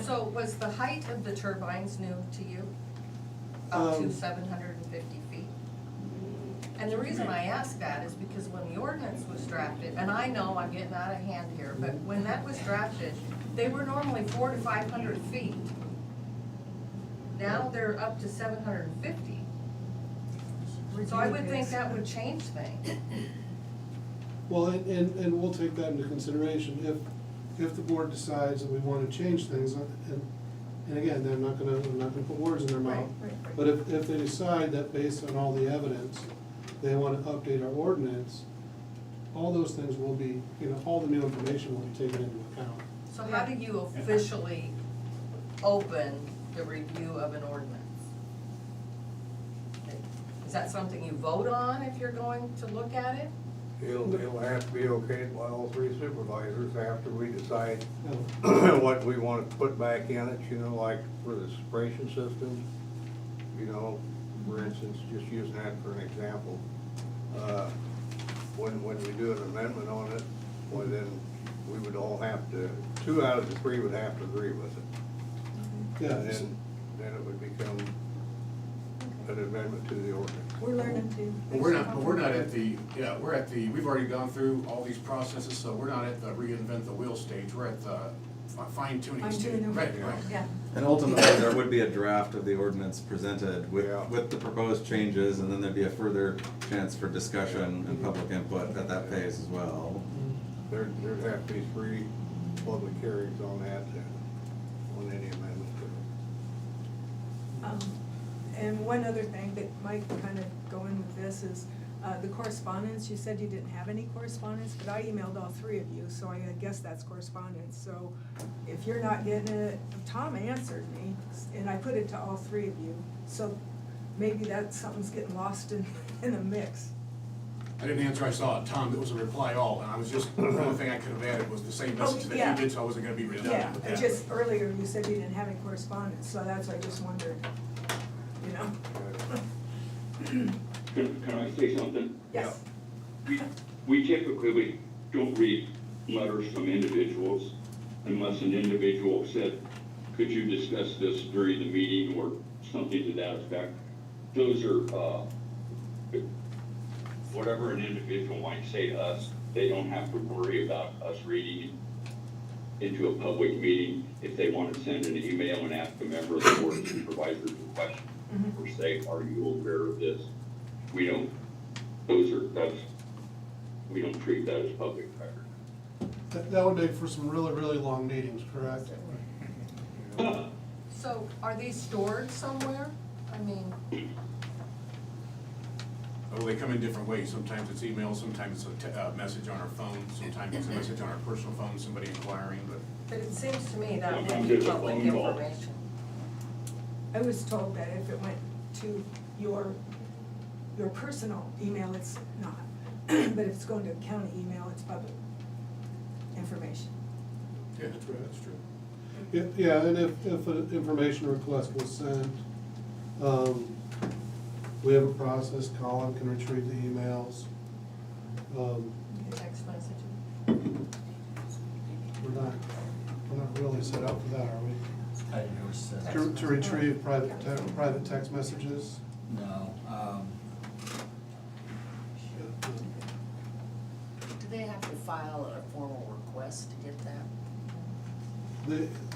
S14: So was the height of the turbines new to you? Up to 750 feet? And the reason I ask that is because when the ordinance was drafted, and I know I'm getting out of hand here, but when that was drafted, they were normally 400 to 500 feet. Now they're up to 750. So I would think that would change things.
S1: Well, and we'll take that into consideration if the board decides that we want to change things, and again, I'm not gonna put words in their mouth.
S9: Right.
S1: But if they decide that based on all the evidence, they want to update our ordinance, all those things will be, all the new information will be taken into account.
S14: So how do you officially open the review of an ordinance? Is that something you vote on if you're going to look at it?
S2: It'll have to be okayed by all three supervisors after we decide
S1: Yeah.
S2: what we want to put back in it, like for the suppression system. For instance, just using that for an example. When we do an amendment on it, well, then we would all have to, 2 out of the 3 would have to agree with it.
S1: Yeah.
S2: And then it would become an amendment to the ordinance.
S9: We're learning too.
S12: Well, we're not at the, we've already gone through all these processes, so we're not at the reinvent the wheel stage, we're at the fine tuning stage.
S9: Fine-tuning.
S12: Right.
S9: Yeah.
S10: And ultimately, there would be a draft of the ordinance presented
S2: Yeah.
S10: with the proposed changes, and then there'd be a further chance for discussion and public input at that phase as well.
S2: There'd have to be 3 public hearings on that, on any amendment to it.
S9: And one other thing that might kind of go in with this is, the correspondence, you said you didn't have any correspondence, but I emailed all 3 of you, so I guess that's correspondence. So if you're not getting it, Tom answered me, and I put it to all 3 of you. So maybe something's getting lost in the mix.
S12: I didn't answer, I saw it, Tom, it was a reply all, and I was just, the only thing I could have added was the same message that
S9: yeah.
S12: you did, so I wasn't gonna be
S9: Yeah,
S12: redundant with
S9: and
S12: that.
S9: just earlier you said you didn't have any correspondence, so that's why I just wondered,
S15: Can I say something?
S9: Yes.
S15: We typically don't read letters from individuals unless an individual said, could you discuss this during the meeting or something to that effect. Those are, whatever an individual might say to us, they don't have to worry about us reading into a public meeting. If they want to send an email and ask a member of the board of supervisors a question, or say, are you aware of this? We don't treat that as public record.
S1: That would make for some really, really long meetings, correct?
S14: So are these stored somewhere? I mean,
S12: Oh, they come in different ways, sometimes it's email, sometimes it's a message on our phone, sometimes it's a message on our personal phone, somebody inquiring, but.
S14: it seems to me that would
S15: Sometimes
S14: be
S15: it's a
S14: public
S15: phone call.
S14: information.
S9: I was told that if it went to your personal email, it's not. But if it's going to a county email, it's public information.
S12: Yeah, that's true, that's true.
S1: Yeah, and if an information request was sent, we have a process, Colin can retrieve the emails.
S14: Text message.
S1: We're not really set up for that, are we?
S4: I didn't hear what you said.
S1: To retrieve private text messages?
S4: No,
S7: Do they have to file
S14: call it a formal request to get that?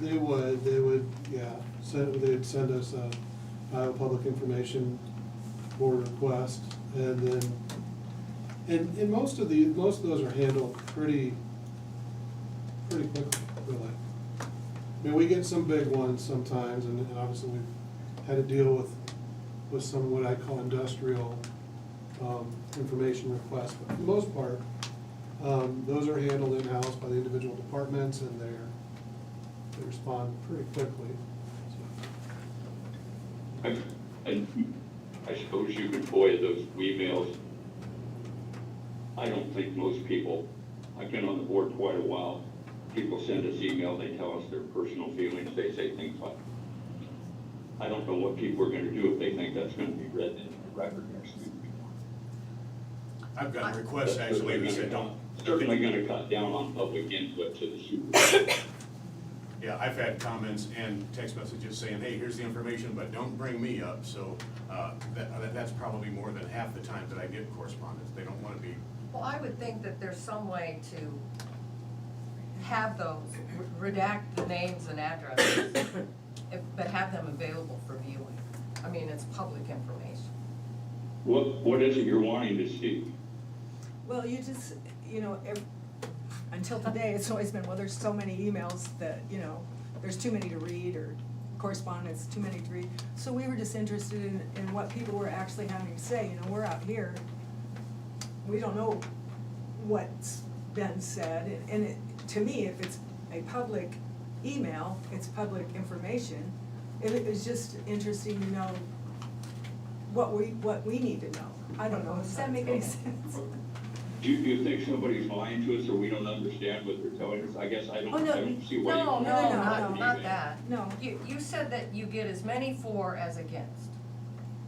S1: They would, yeah, they'd send us a public information board request, and then, and most of those are handled pretty quickly, really. I mean, we get some big ones sometimes, and obviously we've had to deal with some what I call industrial, information requests, but for the most part, those are handled in-house by the individual departments, and they respond pretty quickly.
S15: And I suppose you could FOIA those emails. I don't think most people, I've been on the board quite a while, people send us email, they tell us their personal feelings, they say things like, I don't know what people are gonna do if they think that's gonna be read in the record next week.
S12: I've gotten requests actually that said don't.
S15: Certainly gonna cut down on public input to the supervisor.
S12: Yeah, I've had comments and text messages saying, hey, here's the information, but don't bring me up. So that's probably more than half the time that I get correspondence. They don't want to be.
S14: Well, I would think that there's some way to have those, redact the names and addresses, but have them available for viewing. I mean, it's public information.
S15: What is it you're wanting to see?
S9: Well, you just, until today, it's always been, well, there's so many emails that, there's too many to read, or correspondence, too many to read. So we were just interested in what people were actually having to say. We're out here, we don't know what's been said, and to me, if it's a public email, it's public information. It was just interesting to know what we need to know. I don't know, does that make any sense?
S15: Do you think somebody's lying to us or we don't understand what they're telling us? I guess I
S9: Oh, no.
S15: don't see why.
S14: No, not that.
S9: No.
S14: You said that you get as many for as against.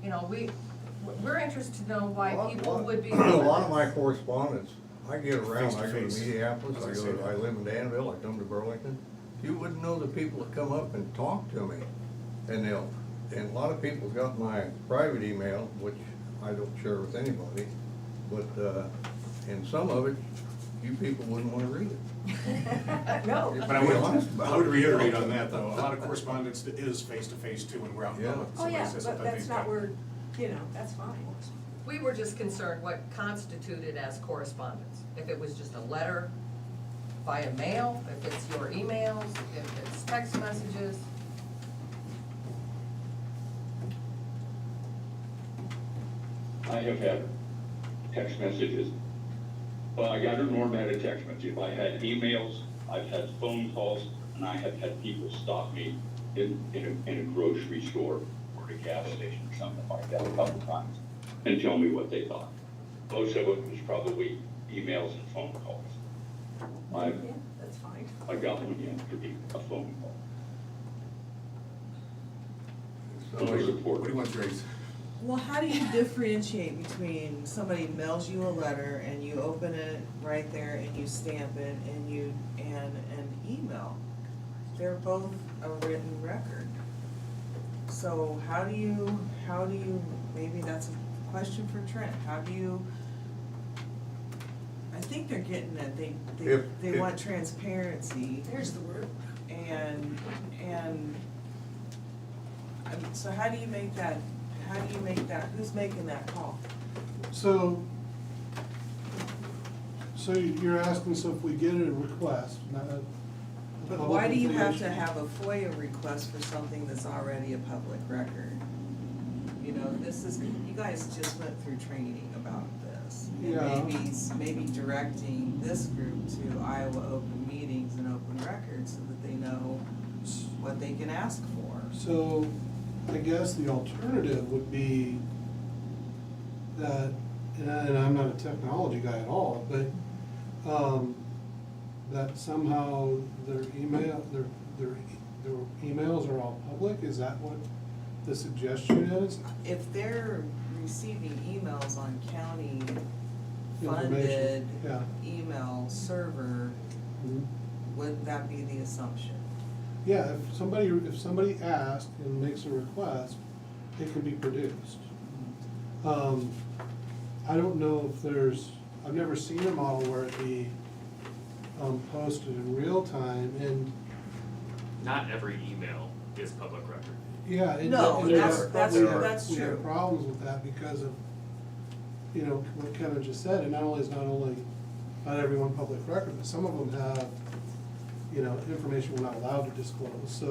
S14: We're interested to know why people would be.
S2: A lot of my correspondence, I get around, I go to
S12: Face-to-face.
S2: Minneapolis, I live in Danville, I come to Burlington. You wouldn't know the people that come up and talk to me. And a lot of people got my private email, which I don't share with anybody, but, and some of it, you people wouldn't wanna read it.
S9: No.
S12: But I would reiterate on that though. A lot of correspondence that is face-to-face too when we're out in
S2: Yeah.
S12: public.
S9: Oh,
S12: Somebody
S9: yeah,
S12: says
S9: but
S12: something
S9: that's
S12: they've
S9: not
S12: got-
S9: where, that's fine.
S14: We were just concerned what constituted as correspondence. If it was just a letter via mail, if it's your emails, if it's text messages.
S15: I have had text messages. Well, I got a normative text message. I had emails, I've had phone calls, and I have had people stop me in a grocery store or a gas station or something like that a couple times and tell me what they thought. Most of it was probably emails and phone calls.
S9: Yeah, that's fine.
S15: I got one yesterday, a phone call.
S2: So,
S15: Full support.
S12: What do you want, Trace?
S13: Well, how do you differentiate between somebody mails you a letter and you open it right there and you stamp it and an email? They're both a written record. So how do you, maybe that's a question for Trent, how do you, I think they're getting at, they
S2: If-
S13: want transparency.
S9: There's the word.
S13: And, so how do you make that, who's making that call?
S1: So you're asking, so if we get a request, not a
S13: But
S1: public
S13: why do you have to
S1: information-
S13: have a FOIA request for something that's already a public record? You guys just went through training about this. And
S1: Yeah.
S13: maybe directing this group to Iowa Open Meetings and Open Records so that they know what they can ask for.
S1: So I guess the alternative would be that, and I'm not a technology guy at all, but, that somehow their emails are all public, is that what the suggestion is?
S13: If they're receiving emails on county funded
S1: Information, yeah.
S13: email server,
S1: Mhm.
S13: would that be the assumption?
S1: Yeah, if somebody asks and makes a request, it can be produced. I don't know if I've never seen a model where it be posted in real time, and,
S5: Not every email is public record.
S1: yeah. and-
S13: No,
S1: and we
S13: that's-
S1: have-
S13: that's-
S1: we have-
S13: that's
S1: We
S13: true.
S1: have problems with that because of, you know, what Kevin just said, and not only not everyone public record, but some of them have, you know, information we're not allowed to disclose,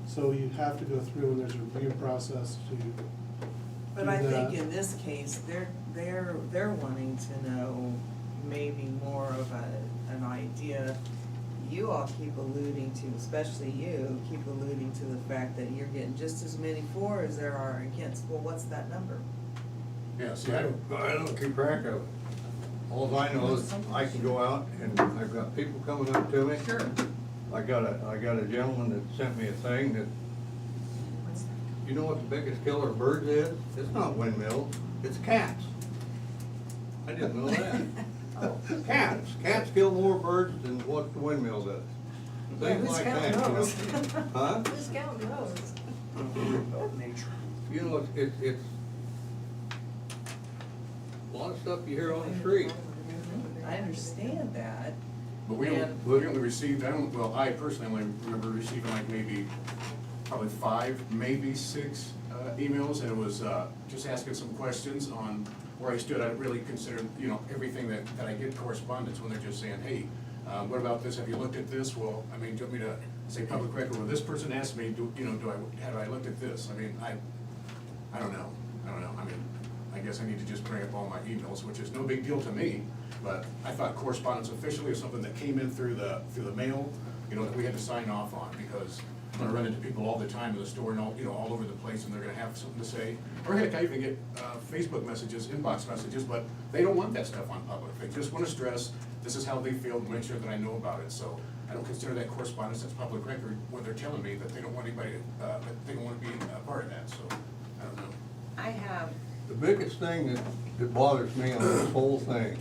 S1: so you have to go through and there's a review process to do
S13: But I
S1: that.
S13: think in this case, they're wanting to know maybe more of an idea. You all keep alluding to, especially you, keep alluding to the fact that you're getting just as many for as there are against. Well, what's that number?
S12: Yeah, see,
S2: I don't keep track of it. All I know is I can go out and I've got people coming up to me.
S13: Sure.
S2: I got a gentleman that sent me a thing that, you know what the biggest killer of birds is? It's not windmills, it's cats. I didn't know that. Cats. Cats kill more birds than what the windmill does. Things
S9: who's
S2: like
S9: counting
S2: that, you know.
S9: those?
S2: Huh?
S9: Who's counting those?
S2: You know, it's a lot of stuff you hear on the street.
S13: I understand that.
S12: But we only received, I personally only remember receiving like maybe, probably 5, maybe 6 emails, and it was just asking some questions on where I stood. I really considered, you know, everything that I get correspondence when they're just saying, hey, what about this, have you looked at this? Well, I mean, do you want me to say public record? Well, this person asked me, have I looked at this? I mean, I don't know, I mean, I guess I need to just bring up all my emails, which is no big deal to me, but I thought correspondence officially is something that came in through the mail, you know, that we had to sign off on, because I run into people all the time in the store and all, you know, all over the place, and they're gonna have something to say. Or heck, I even get Facebook messages, inbox messages, but they don't want that stuff on public. They just wanna stress, this is how they feel, to make sure that I know about it. So I don't consider that correspondence as public record, when they're telling me that they don't want anybody, that they don't wanna be a part of that, so, I don't know.
S14: I have,
S2: The biggest thing that bothers me on this whole thing,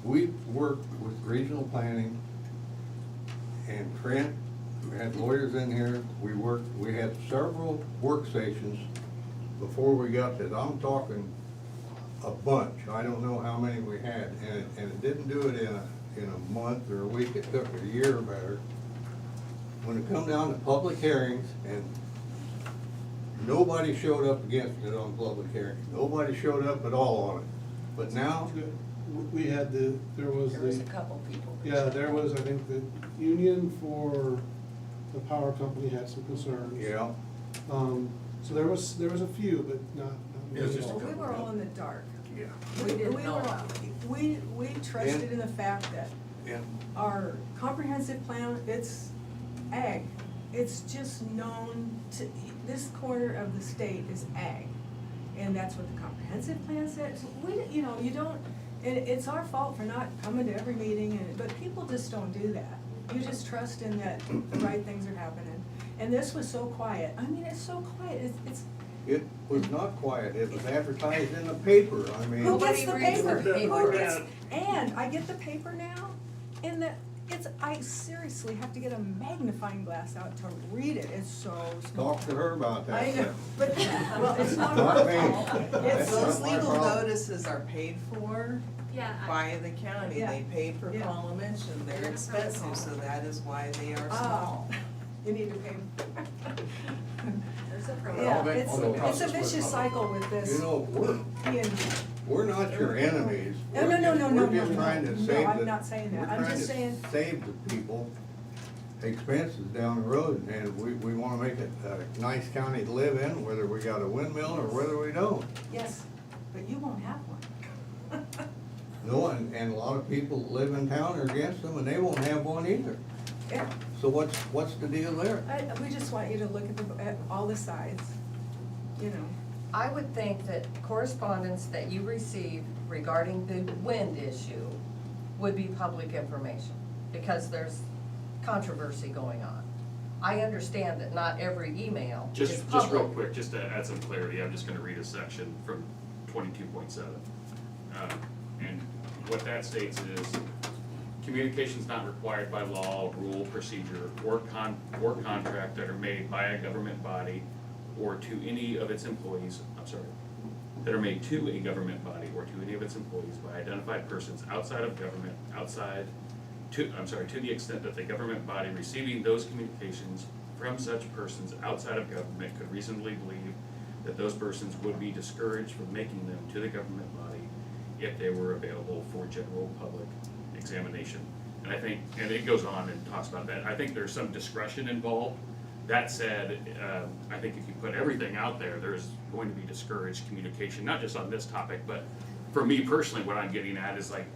S2: we worked with regional planning and Trent, we had lawyers in here, we had several workstations before we got this. I'm talking a bunch, I don't know how many we had, and it didn't do it in a month or a week, it took a year or better. When it come down to public hearings, and nobody showed up against it on public hearings, nobody showed up at all on it. But now,
S1: We had there was
S14: a couple people.
S1: Yeah, there was, I think, the union for the power company had some concerns.
S2: yeah,
S1: So there was a few, but not
S12: It was
S1: many.
S12: just a
S9: Well, we were all in the dark.
S2: yeah,
S14: We didn't
S9: We
S14: know
S9: were-
S14: about
S9: We trusted in the fact that
S2: yeah.
S9: our comprehensive plan, it's ag. It's just known to, this corner of the state is ag. And that's what the comprehensive plan says. You know, you don't, it's our fault for not coming to every meeting, but people just don't do that. You just trust in that the right things are happening. And this was so quiet. I mean, it's so quiet. It's,
S2: It was not quiet, it was advertised in the paper, I mean.
S9: who gets
S14: Nobody
S9: the
S14: reads the
S9: paper?
S14: paper.
S9: Who gets, and I get the paper now, and I seriously have to get a magnifying glass out to read it. It's so small.
S2: Talk to her about that.
S9: I know, but, well, it's not
S2: Not
S9: our
S2: me.
S9: fault. It's,
S13: Those
S2: not my
S13: legal
S2: problem.
S13: notices are paid for
S3: Yeah,
S13: by the county.
S9: Yeah.
S13: They pay per
S9: Yeah.
S13: column mention. They're
S3: Yeah.
S13: expensive, so that is why they are
S9: oh,
S13: small.
S9: you need to pay.
S3: there's a
S12: all
S9: Yeah,
S12: that-
S9: it's,
S12: all that
S9: it's a
S12: process
S9: vicious
S12: was-
S9: cycle with this.
S2: You know,
S9: being-
S2: we're not your enemies.
S9: No, no, no, no, no,
S2: We're just
S9: no,
S2: trying to
S9: no,
S2: save
S9: I'm
S2: the-
S9: not saying that.
S2: we're
S9: I'm
S2: trying
S9: just
S2: to
S9: saying-
S2: Save the people expenses down the road, and we wanna make it a nice county to live in, whether we got a windmill or whether we don't.
S9: Yes, but you won't have one.
S2: No, and a lot of people that live in town are against them, and they won't have one either.
S9: Yeah,
S2: So what's the deal there?
S9: we just want you to look at all the sides, you know.
S14: I would think that correspondence that you receive regarding the wind issue would be public information, because there's controversy going on. I understand that not every email is
S5: Just
S14: public.
S5: real quick, just to add some clarity, I'm just gonna read a section from 22.7. And what that states is, communications not required by law, rule, procedure, or contract that are made by a government body or to any of its employees, that are made to a government body or to any of its employees by identified persons outside of government, outside to the extent that the government body receiving those communications from such persons outside of government could reasonably believe that those persons would be discouraged from making them to the government body if they were available for general public examination. And I think, and it goes on and talks about that, I think there's some discretion involved. That said, I think if you put everything out there, there's going to be discouraged communication, not just on this topic, but for me personally, what I'm getting at is like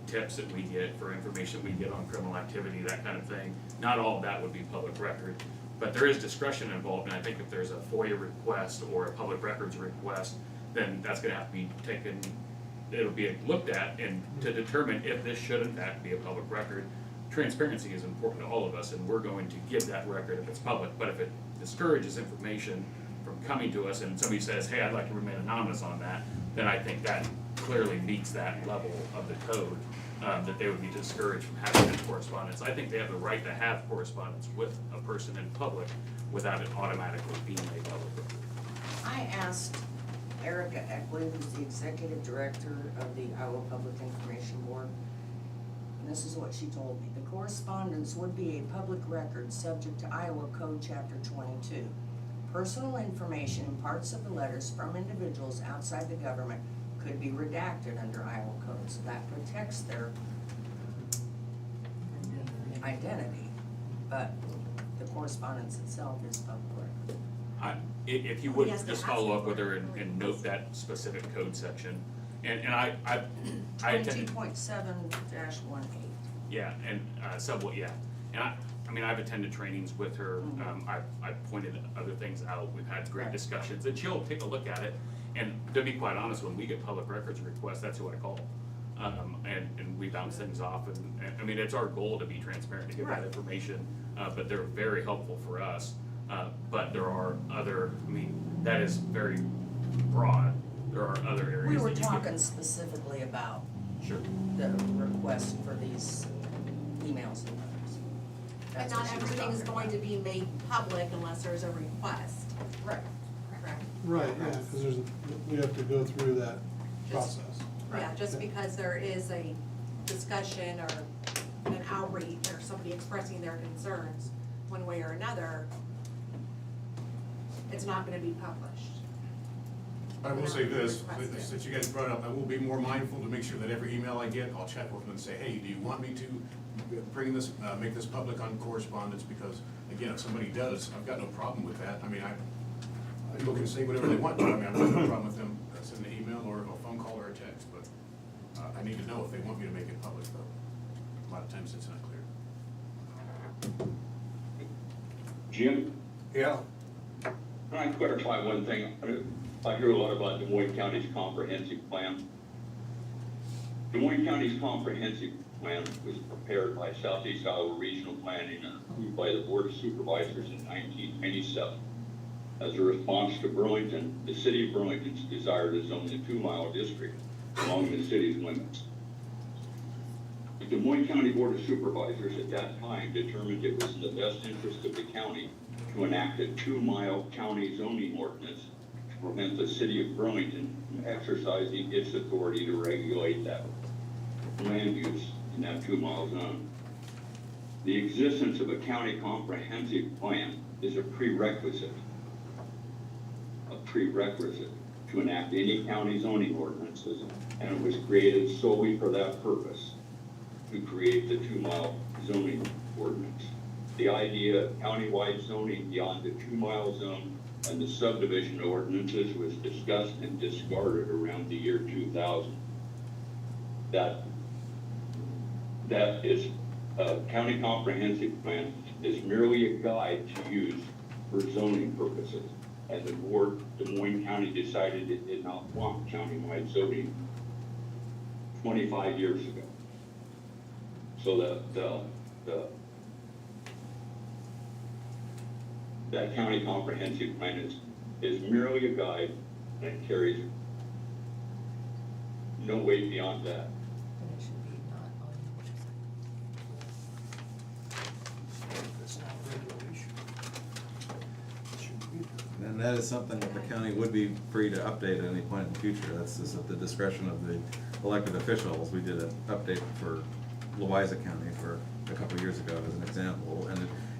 S5: tips that we get for information we get on criminal activity, that kind of thing. Not all of that would be public record, but there is discretion involved, and I think if there's a FOIA request or a public records request, then that's gonna have to be taken, it'll be looked at, and to determine if this should in fact be a public record. Transparency is important to all of us, and we're going to give that record if it's public, but if it discourages information from coming to us and somebody says, hey, I'd like to remain anonymous on that, then I think that clearly meets that level of the code, that they would be discouraged from having that correspondence. I think they have the right to have correspondence with a person in public without it automatically being a public record.
S14: I asked Erica Eckley, who's the executive director of the Iowa Public Information Board, and this is what she told me. The correspondence would be a public record subject to Iowa Code Chapter 22. Personal information and parts of the letters from individuals outside the government could be redacted under Iowa Code, so that protects their identity, but the correspondence itself is public record.
S5: If you would
S3: Yes,
S5: just
S3: it has
S5: follow
S3: to
S5: up with
S3: be
S5: her and note that specific code section. And I
S14: 22.7-18.
S5: Yeah, and somewhat, yeah. And I mean, I've attended trainings with her. I've pointed other things out. We've had great discussions, and she'll take a look at it. And to be quite honest, when we get public records requests, that's who I call. And we bounce things off. And I mean, it's our goal to be transparent, to give that information, but they're very helpful for us. But there are other, I mean, that is very broad. There are other areas.
S14: We were
S5: that you
S14: talking
S5: can-
S14: specifically about
S5: Sure.
S14: the request for these emails and letters.
S7: But
S14: That's
S7: not
S14: what she was
S7: everything is
S14: talking
S7: going to
S14: about.
S7: be made public unless there's a request.
S14: Right.
S7: Correct.
S1: Right, yeah, because we have to go through that process.
S7: Yeah, just because there is a discussion or an outreach or somebody expressing their concerns one way or another, it's not gonna be published.
S12: I will say this, since you guys brought it up, I will be more mindful to make sure that every email I get, I'll chat with them and say, hey, do you want me to bring this, make this public on correspondence? Because, again, if somebody does, I've got no problem with that. I mean, people can say whatever they want to. I mean, I've got no problem with them sending an email or a phone call or a text, but I need to know if they want me to make it public, though. A lot of times it's not clear.
S15: Jim,
S2: Yeah.
S15: can I clarify one thing? I hear a lot about Des Moines County's comprehensive plan. Des Moines County's comprehensive plan was prepared by Southeast Iowa Regional Planning and approved by the Board of Supervisors in 1997. As a response to Burlington, the city of Burlington's desire to zone the 2-mile district along the city's limits. The Des Moines County Board of Supervisors at that time determined it was in the best interest of the county to enact a 2-mile county zoning ordinance to prevent the city of Burlington from exercising its authority to regulate that land use in that 2-mile zone. The existence of a county comprehensive plan is a prerequisite to enact any county zoning ordinances, and it was created solely for that purpose, to create the 2-mile zoning ordinance. The idea of countywide zoning beyond the 2-mile zone and the subdivision ordinances was discussed and discarded around the year 2000. That is, a county comprehensive plan is merely a guide to use for zoning purposes. And the board, Des Moines County decided it did not want countywide zoning 25 years ago. So that county comprehensive plan is merely a guide, and it carries no weight beyond that.
S14: And it should be not on.
S1: It's not regulation. It shouldn't be there.
S10: And that is something that the county would be free to update at any point in the future. That's just at the discretion of the elected officials. We did an update for Louisa County for a couple of years ago as an example,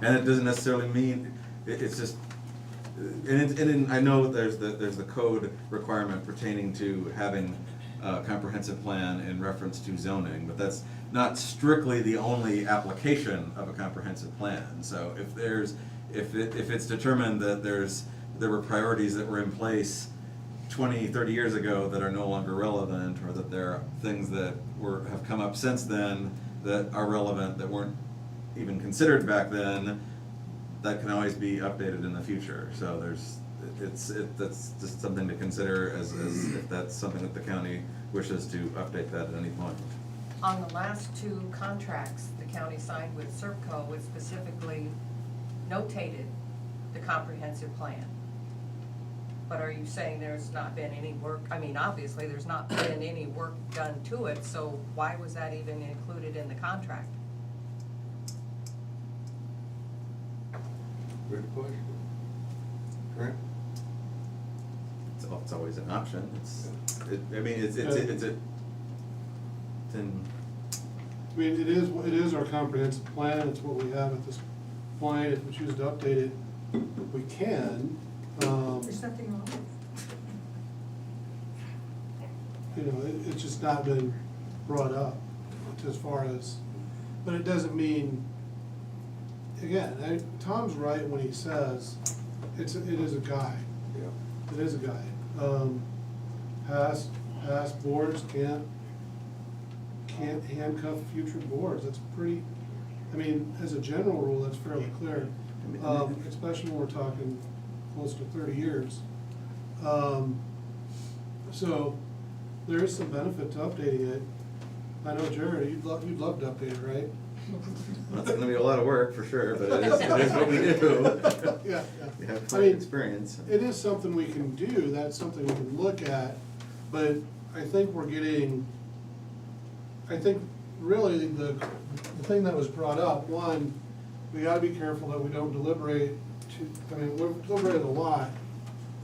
S10: and it doesn't necessarily mean, it's just, and I know there's the code requirement pertaining to having a comprehensive plan in reference to zoning, but that's not strictly the only application of a comprehensive plan. So if it's determined that there were priorities that were in place 20, 30 years ago that are no longer relevant, or that there are things that have come up since then that are relevant that weren't even considered back then, that can always be updated in the future. So that's just something to consider as if that's something that the county wishes to update that at any point.
S14: On the last two contracts the county signed with Servco, it specifically notated the comprehensive plan. But are you saying there's not been any work, I mean, obviously, there's not been any work done to it, so why was that even included in the contract?
S2: Good question. Trent?
S10: It's always an option. It's in.
S1: I mean, it is our comprehensive plan, it's what we have at this point. If we choose to update it, we can.
S9: There's nothing wrong with it.
S1: You know, it's just not been brought up as far as, but it doesn't mean, again, Tom's right when he says it is a guide.
S2: Yeah.
S1: It is a guide. Past boards can't handcuff future boards. That's pretty, I mean, as a general rule, that's fairly clear. Especially when we're talking close to 30 years. So there is some benefit to updating it. I know, Jared, you'd love to update it, right?
S10: That's gonna be a lot of work for sure, but it is what we do.
S1: Yeah,
S10: We have
S1: I
S10: plenty
S1: mean,
S10: of experience.
S1: It is something we can do, that's something we can look at, but I think really the thing that was brought up, one, we gotta be careful that we don't deliberate we've deliberated a lot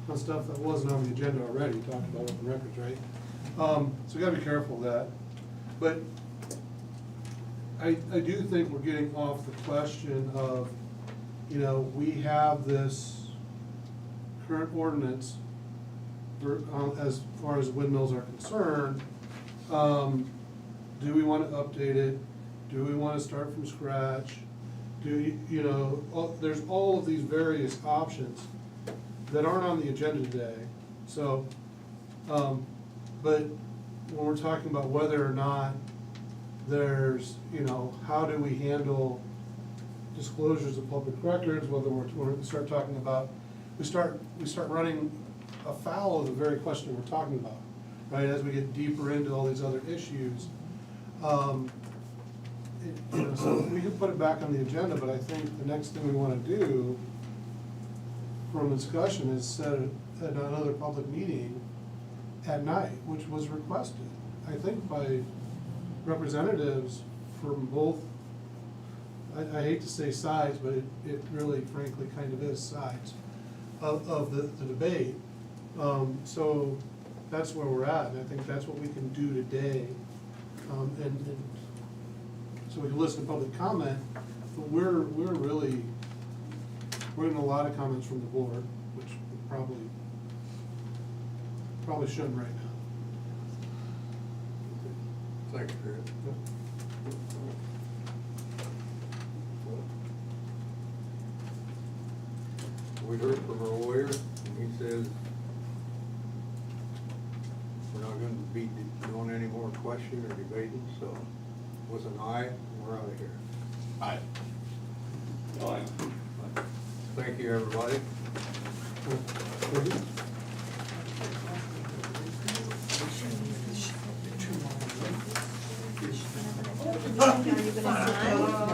S1: on stuff that wasn't on the agenda already, talked about open records, right? So we gotta be careful of that. But I do think we're getting off the question of, you know, we have this current ordinance as far as windmills are concerned. Do we wanna update it? Do we wanna start from scratch? There's all of these various options that aren't on the agenda today. So, but when we're talking about whether or not there's, how do we handle disclosures of public records, whether we start talking about, we start running afoul of the very question we're talking about, right? As we get deeper into all these other issues. So we can put it back on the agenda, but I think the next thing we wanna do from discussion is set another public meeting at night, which was requested, I think, by representatives from both, I hate to say sides, but it really frankly kind of is sides of the debate. So that's where we're at, and I think that's what we can do today. And so we can listen to public comment, but we're getting a lot of comments from the board, which we probably shouldn't right now.
S2: Thank you, Trent. We heard from our lawyer, and he says we're not gonna be doing any more questioning or debating, so with an aye, we're out of here.
S12: Aye.
S15: Aye.
S2: Thank you, everybody.
S7: Are you gonna sign?